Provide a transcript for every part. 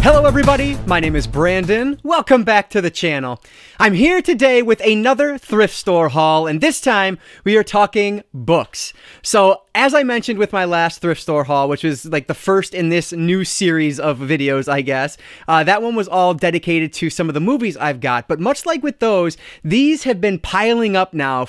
Hello everybody, my name is Brandon. Welcome back to the channel. I'm here today with another thrift store haul, and this time we are talking books. So as I mentioned with my last thrift store haul, which was like the first in this new series of videos, I guess, that one was all dedicated to some of the movies I've got. But much like with those, these have been piling up now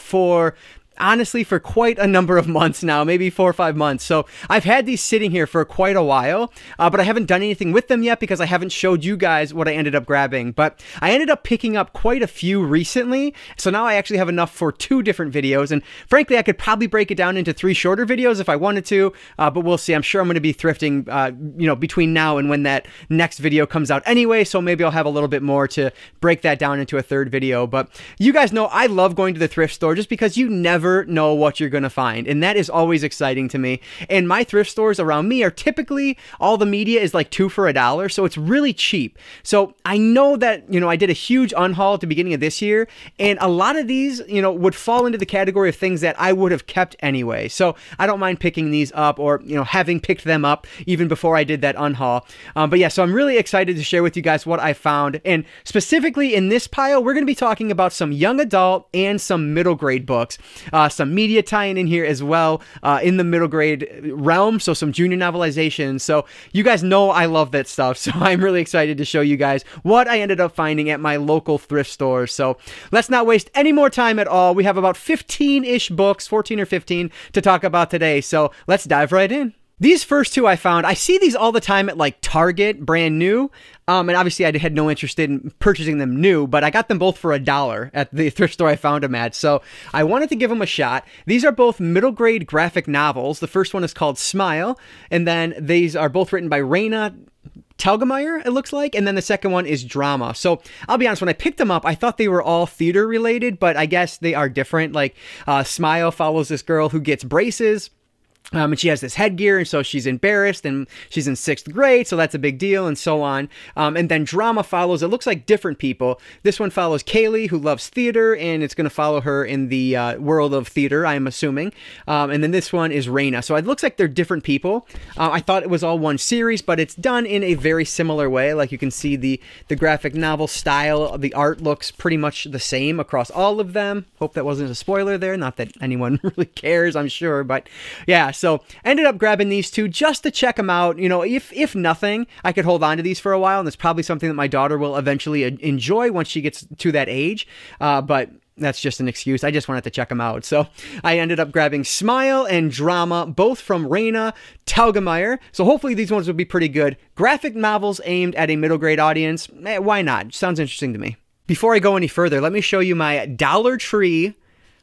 honestly, for quite a number of months now, maybe 4 or 5 months. So I've had these sitting here for quite a while, but I haven't done anything with them yet because I haven't showed you guys what I ended up grabbing. But I ended up picking up quite a few recently, so now I actually have enough for 2 different videos. And frankly, I could probably break it down into 3 shorter videos if I wanted to, but we'll see. I'm sure I'm going to be thrifting, between now and when that next video comes out anyway, so maybe I'll have a little bit more to break that down into a 3rd video. But you guys know I love going to the thrift store just because you never know what you're gonna find, and that is always exciting to me. And my thrift stores around me are typically, all the media is like 2 for $1, so it's really cheap. So I know that, I did a huge unhaul at the beginning of this year, and a lot of these, would fall into the category of things that I would have kept anyway. So I don't mind picking these up, or having picked them up even before I did that unhaul. But yeah, so I'm really excited to share with you guys what I found, and specifically in this pile, we're gonna be talking about some young adult and some middle grade books. Some media tying in here as well in the middle grade realm, so some junior novelizations. So you guys know I love that stuff, so I'm really excited to show you guys what I ended up finding at my local thrift store. So let's not waste any more time at all. We have about 15-ish books, 14 or 15 to talk about today, so let's dive right in. These first 2 I found, I see these all the time at like Target, brand new, and obviously I had no interest in purchasing them new, but I got them both for $1 at the thrift store I found them at, so I wanted to give them a shot. These are both middle grade graphic novels. The first one is called Smile, and then these are both written by Raina Telgemeier, it looks like, and then the second one is Drama. So I'll be honest, when I picked them up, I thought they were all theater related, but I guess they are different. Like Smile follows this girl who gets braces, and she has this headgear, and so she's embarrassed, and she's in 6th grade, so that's a big deal, and so on. And then Drama follows, it looks like different people. This one follows Kaylee, who loves theater, and it's going to follow her in the world of theater, I'm assuming. And then this one is Raina. So it looks like they're different people. I thought it was all one series, but it's done in a very similar way. Like you can see the graphic novel style, the art looks pretty much the same across all of them. Hope that wasn't a spoiler there. Not that anyone really cares, I'm sure, but yeah. So ended up grabbing these 2 just to check them out. If nothing, I could hold on to these for a while, and it's probably something that my daughter will eventually enjoy once she gets to that age. But that's just an excuse. I just wanted to check them out. So I ended up grabbing Smile and Drama, both from Raina Telgemeier. So hopefully these ones will be pretty good. Graphic novels aimed at a middle grade audience. Why not? Sounds interesting to me. Before I go any further, let me show you my Dollar Tree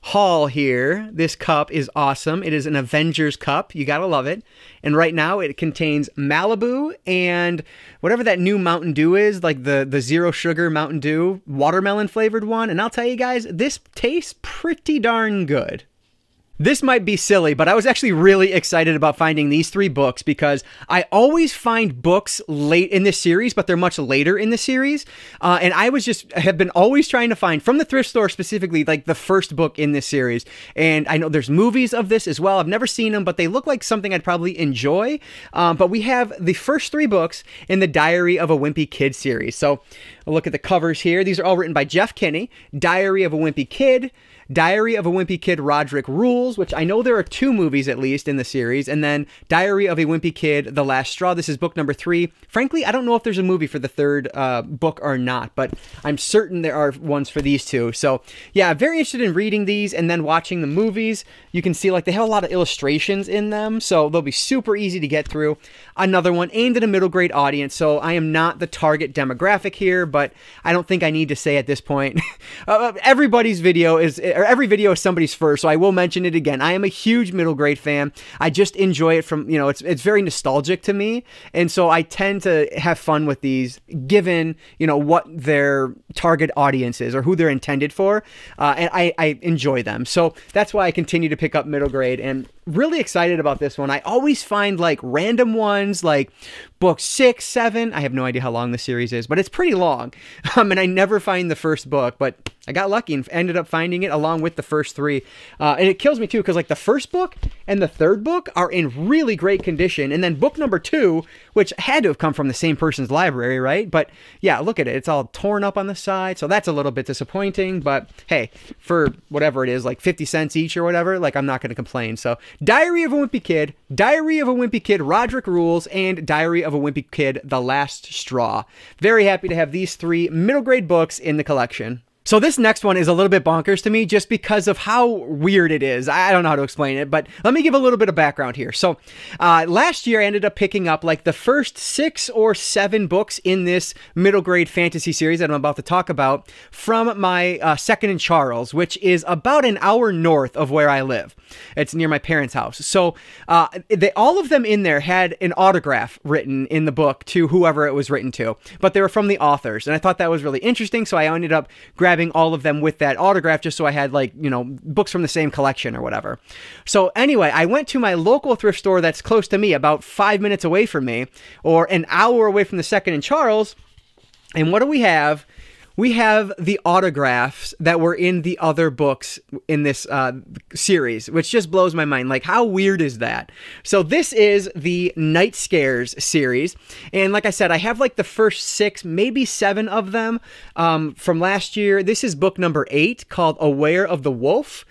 haul here. This cup is awesome. It is an Avengers cup. You gotta love it. And right now it contains Malibu and whatever that new Mountain Dew is, like the zero sugar Mountain Dew watermelon flavored one. And I'll tell you guys, this tastes pretty darn good. This might be silly, but I was actually really excited about finding these 3 books because I always find books late in this series, but they're much later in the series. And I have been always trying to find, from the thrift store specifically, like the first book in this series. And I know there's movies of this as well. I've never seen them, but they look like something I'd probably enjoy. But we have the first 3 books in the Diary of a Wimpy Kid series. So I'll look at the covers here. These are all written by Jeff Kinney. Diary of a Wimpy Kid, Diary of a Wimpy Kid Roderick Rules, which I know there are 2 movies at least in the series, and then Diary of a Wimpy Kid, The Last Straw. This is book number 3. Frankly, I don't know if there's a movie for the 3rd book or not, but I'm certain there are ones for these 2. So yeah, very interested in reading these and then watching the movies. You can see like they have a lot of illustrations in them, so they'll be super easy to get through. Another one aimed at a middle grade audience, so I am not the target demographic here, but I don't think I need to say at this point. Everybody's video is, or every video is somebody's first, so I will mention it again. I am a huge middle grade fan. I just enjoy it from, it's very nostalgic to me, and so I tend to have fun with these, given, what their target audience is or who they're intended for, and I enjoy them. So that's why I continue to pick up middle grade, and really excited about this one. I always find like random ones, like book 6, 7. I have no idea how long the series is, but it's pretty long. And I never find the first book, but I got lucky and ended up finding it along with the first 3. And it kills me too, because like the first book and the 3rd book are in really great condition. And then book number 2 which had to have come from the same person's library, right? But yeah, look at it. It's all torn up on the side, so that's a little bit disappointing, but hey, for whatever it is, like 50 cents each or whatever, like I'm not going to complain. So Diary of a Wimpy Kid, Diary of a Wimpy Kid, Roderick Rules, and Diary of a Wimpy Kid, The Last Straw. Very happy to have these 3 middle grade books in the collection. So this next one is a little bit bonkers to me just because of how weird it is. I don't know how to explain it, but let me give a little bit of background here. So last year I ended up picking up like the first 6 or 7 books in this middle grade fantasy series that I'm about to talk about from my Second and Charles, which is about an hour north of where I live. It's near my parents' house. So all of them in there had an autograph written in the book to whoever it was written to, but they were from the authors. And I thought that was really interesting. So I ended up grabbing all of them with that autograph just so I had, like, you know, books from the same collection or whatever. So anyway, I went to my local thrift store that's close to me, about 5 minutes away from me, or an hour away from the Second and Charles. And what do we have? We have the autographs that were in the other books in this series, which just blows my mind. Like, how weird is that? So this is the Night Scares series. And like I said, I have like the first 6, maybe 7 of them from last year. This is book number 8 called Aware of the Wolf.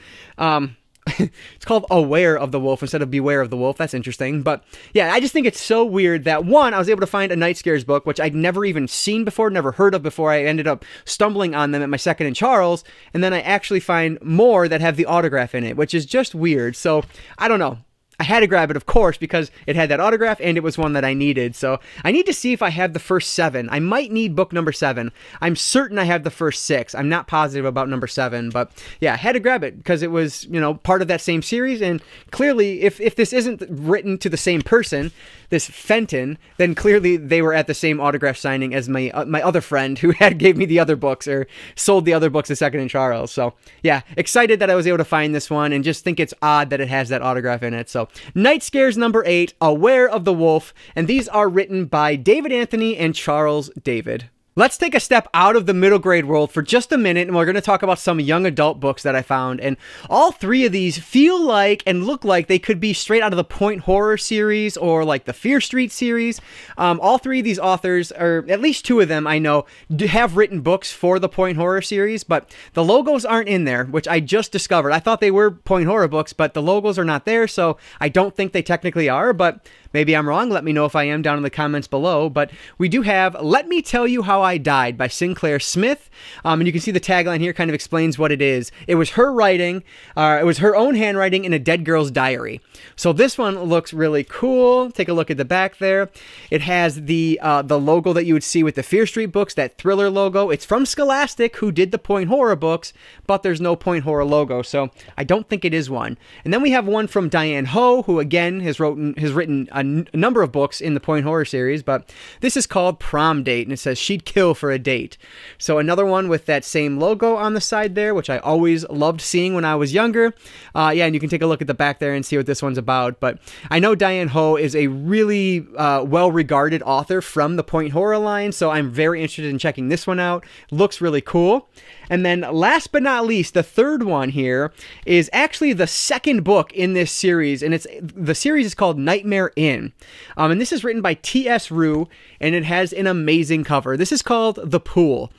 It's called Aware of the Wolf instead of Beware of the Wolf. That's interesting. But yeah, I just think it's so weird that, one, I was able to find a Night Scares book, which I'd never even seen before, never heard of before. I ended up stumbling on them at my Second and Charles, and then I actually find more that have the autograph in it, which is just weird. So I don't know. I had to grab it, of course, because it had that autograph and it was one that I needed. So I need to see if I have the first 7. I might need book number 7. I'm certain I have the first 6. I'm not positive about number 7, but yeah, I had to grab it because it was, you know, part of that same series. And clearly, if this isn't written to the same person, this Fenton, then clearly they were at the same autograph signing as my other friend who gave me the other books or sold the other books to Second and Charles. So yeah, excited that I was able to find this one and just think it's odd that it has that autograph in it. So Night Scares number 8, Aware of the Wolf, and these are written by David Anthony and Charles David. Let's take a step out of the middle grade world for just a minute, and we're going to talk about some young adult books that I found. And all 3 of these feel like and look like they could be straight out of the Point Horror series or like the Fear Street series. All 3 of these authors, or at least 2 of them I know, have written books for the Point Horror series, but the logos aren't in there, which I just discovered. I thought they were Point Horror books, but the logos are not there, so I don't think they technically are, but maybe I'm wrong. Let me know if I am down in the comments below. But we do have Let Me Tell You How I Died by Sinclair Smith. And you can see the tagline here kind of explains what it is. It was her writing. It was her own handwriting in a dead girl's diary. So this one looks really cool. Take a look at the back there. It has the logo that you would see with the Fear Street books, that Thriller logo. It's from Scholastic, who did the Point Horror books, but there's no Point Horror logo, so I don't think it is one. And then we have one from Diane Ho, who again has written a number of books in the Point Horror series, but this is called Prom Date, and it says she'd kill for a date. So another one with that same logo on the side there, which I always loved seeing when I was younger. Yeah, and you can take a look at the back there and see what this one's about. But I know Diane Ho is a really well-regarded author from the Point Horror line, so I'm very interested in checking this one out. Looks really cool. And then last but not least, the third one here is actually the second book in this series, and the series is called Nightmare Inn. And this is written by T.S. Rue, and it has an amazing cover. This is called The Pool.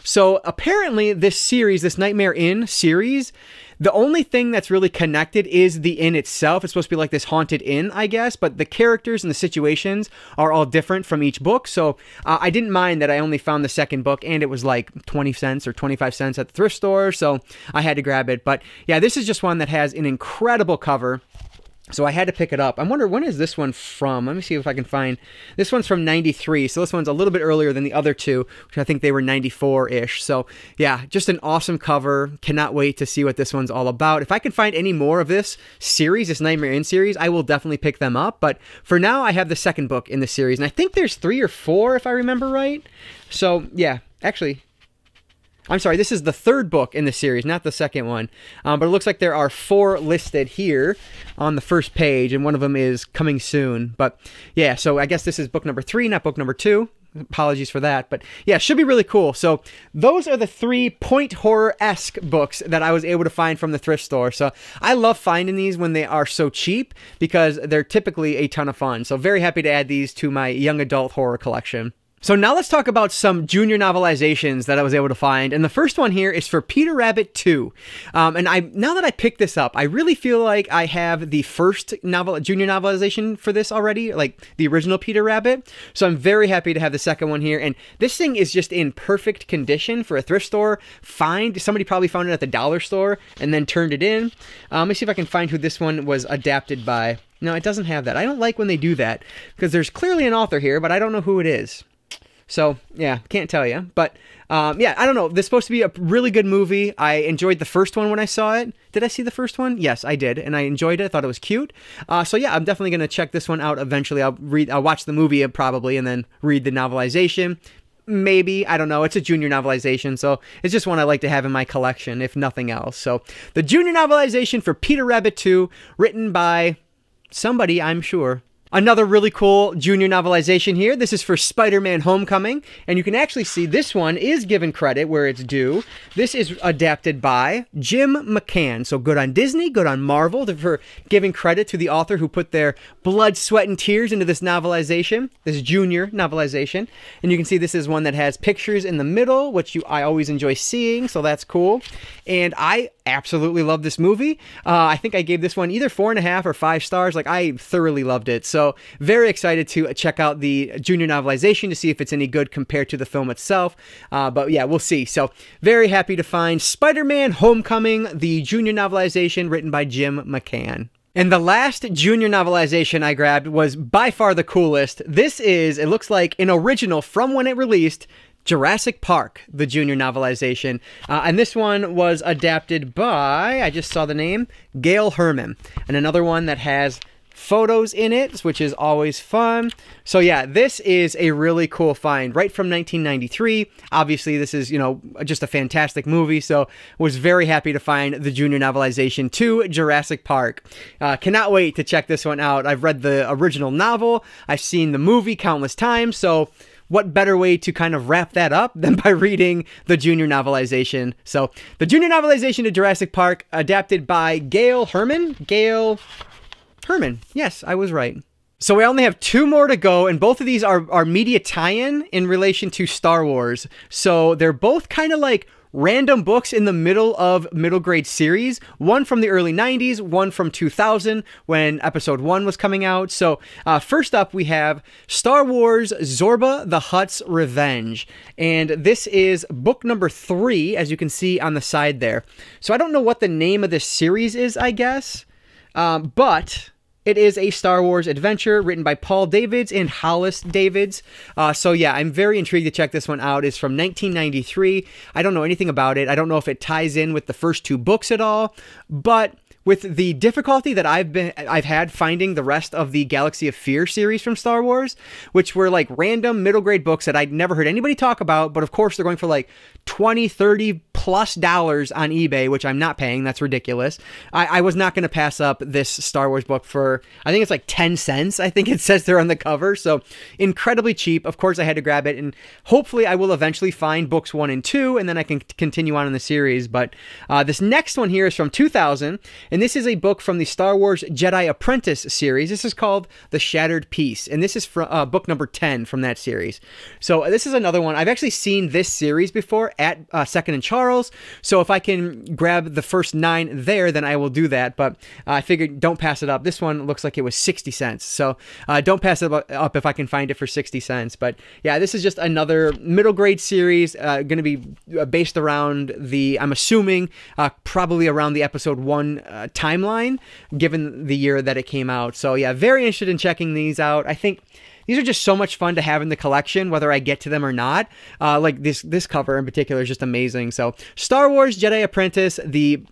So apparently this series, this Nightmare Inn series, the only thing that's really connected is the inn itself. It's supposed to be like this haunted inn, I guess, but the characters and the situations are all different from each book. So I didn't mind that I only found the second book, and it was like 20 cents or 25 cents at the thrift store, so I had to grab it. But yeah, this is just one that has an incredible cover. So I had to pick it up. I wonder, when is this one from? Let me see if I can find. This one's from 93, so this one's a little bit earlier than the other two, which I think they were 94-ish. So yeah, just an awesome cover. Cannot wait to see what this one's all about. If I can find any more of this series, this Nightmare Inn series, I will definitely pick them up. But for now, I have the second book in the series, and I think there's 3 or 4, if I remember right. So yeah, actually, I'm sorry, this is the third book in the series, not the second one. But it looks like there are 4 listed here on the first page, and one of them is coming soon. But yeah, so I guess this is book number 3, not book number 2. apologies for that. But yeah, should be really cool. So those are the 3 point horror-esque books that I was able to find from the thrift store. So I love finding these when they are so cheap because they're typically a ton of fun. So very happy to add these to my young adult horror collection. So now let's talk about some junior novelizations that I was able to find. And the first one here is for Peter Rabbit 2. And now that I picked this up, I really feel like I have the first junior novelization for this already, like the original Peter Rabbit. So I'm very happy to have the second one here. And this thing is just in perfect condition for a thrift store find. Somebody probably found it at the dollar store and then turned it in. Let me see if I can find who this one was adapted by. No, it doesn't have that. I don't like when they do that because there's clearly an author here, but I don't know who it is. So, yeah, can't tell you. But, yeah, I don't know. This is supposed to be a really good movie. I enjoyed the first one when I saw it. Did I see the first one? Yes, I did. And I enjoyed it. I thought it was cute. So, yeah, I'm definitely going to check this one out eventually. I'll watch the movie probably and then read the novelization. Maybe. I don't know. It's a junior novelization, so it's just one I like to have in my collection, if nothing else. So, the junior novelization for Peter Rabbit 2, written by somebody, I'm sure. Another really cool junior novelization here. This is for SpiderMan Homecoming, and you can actually see this one is given credit where it's due. This is adapted by Jim McCann. So good on Disney, good on Marvel for giving credit to the author who put their blood, sweat, and tears into this novelization, this junior novelization. And you can see this is one that has pictures in the middle, which I always enjoy seeing, so that's cool. And I absolutely love this movie. I think I gave this one either 4.5 or 5 stars. Like, I thoroughly loved it. So very excited to check out the junior novelization to see if it's any good compared to the film itself. But yeah, we'll see. So very happy to find SpiderMan Homecoming, the junior novelization written by Jim McCann. And the last junior novelization I grabbed was by far the coolest. This is, it looks like, an original from when it released, Jurassic Park, the junior novelization. And this one was adapted by, I just saw the name, Gail Herman. And another one that has photos in it, which is always fun. So yeah, this is a really cool find, right from 1993. Obviously, this is, you know, just a fantastic movie, so was very happy to find the junior novelization to Jurassic Park. Cannot wait to check this one out. I've read the original novel, I've seen the movie countless times, so what better way to kind of wrap that up than by reading the junior novelization. So the junior novelization to Jurassic Park, adapted by Gail Herman. Gail Herman. Yes, I was right. So we only have 2 more to go, and both of these are media tie-in in relation to Star Wars. So they're both kind of like random books in the middle of middle grade series. One from the early 90s, one from 2000 when episode 1 was coming out. So first up we have Star Wars Zorba the Hutt's Revenge. And this is book number 3, as you can see on the side there. So I don't know what the name of this series is, I guess. But it is a Star Wars adventure written by Paul Davids and Hollis Davids. So yeah, I'm very intrigued to check this one out. It's from 1993. I don't know anything about it. I don't know if it ties in with the first 2 books at all, but with the difficulty that I've had finding the rest of the Galaxy of Fear series from Star Wars, which were like random middle grade books that I'd never heard anybody talk about, but of course they're going for like $20, $30+ on eBay, which I'm not paying. That's ridiculous. I was not going to pass up this Star Wars book for, I think it's like 10 cents. I think it says there on the cover. So incredibly cheap. Of course I had to grab it, and hopefully I will eventually find books 1 and 2, and then I can continue on in the series. But this next one here is from 2000. And this is a book from the Star Wars Jedi Apprentice series. This is called The Shattered Piece. And this is from book number 10 from that series. So this is another one. I've actually seen this series before at Second and Charles. So if I can grab the first 9 there, then I will do that. But I figured don't pass it up. This one looks like it was 60 cents. So don't pass it up if I can find it for 60 cents. But yeah, this is just another middle grade series going to be based around the, I'm assuming, probably around the episode 1 timeline, given the year that it came out. So yeah, very interested in checking these out. I think these are just so much fun to have in the collection, whether I get to them or not. Like this cover in particular is just amazing. So Star Wars Jedi Apprentice, the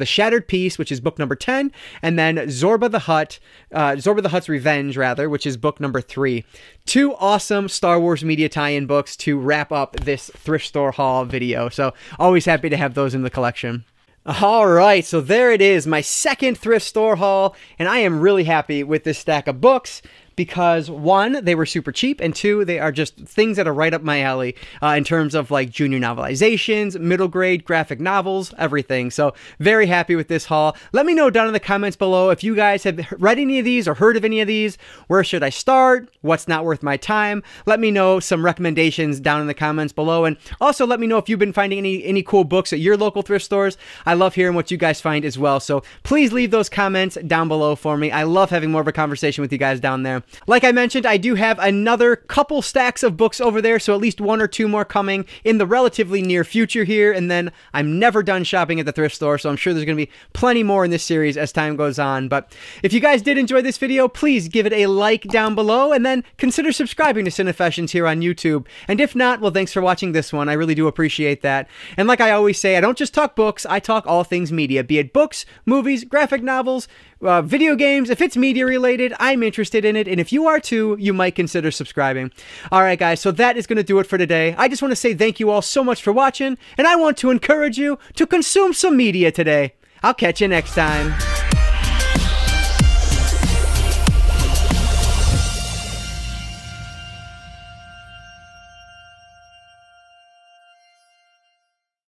Shattered Piece, which is book number 10, and then Zorba the Hutt's Revenge, rather, which is book number 3. 2 awesome Star Wars media tie-in books to wrap up this thrift store haul video. So always happy to have those in the collection. All right, so there it is, my second thrift store haul, and I am really happy with this stack of books. because one, they were super cheap, and two, they are just things that are right up my alley in terms of like junior novelizations, middle grade graphic novels, everything. So very happy with this haul. Let me know down in the comments below if you guys have read any of these or heard of any of these. Where should I start? What's not worth my time? Let me know some recommendations down in the comments below, and also let me know if you've been finding any cool books at your local thrift stores. I love hearing what you guys find as well, so please leave those comments down below for me. I love having more of a conversation with you guys down there. Like I mentioned, I do have another couple stacks of books over there, so at least 1 or 2 more coming in the relatively near future here, and then I'm never done shopping at the thrift store, so I'm sure there's going to be plenty more in this series as time goes on. But if you guys did enjoy this video, please give it a like down below, and then consider subscribing to Cinefessions here on YouTube. And if not, well, thanks for watching this one. I really do appreciate that. And like I always say, I don't just talk books, I talk all things media, be it books, movies, graphic novels, video games. If it's media related, I'm interested in it, and if you are too, you might consider subscribing. Alright guys, so that is going to do it for today. I just want to say thank you all so much for watching, and I want to encourage you to consume some media today. I'll catch you next time.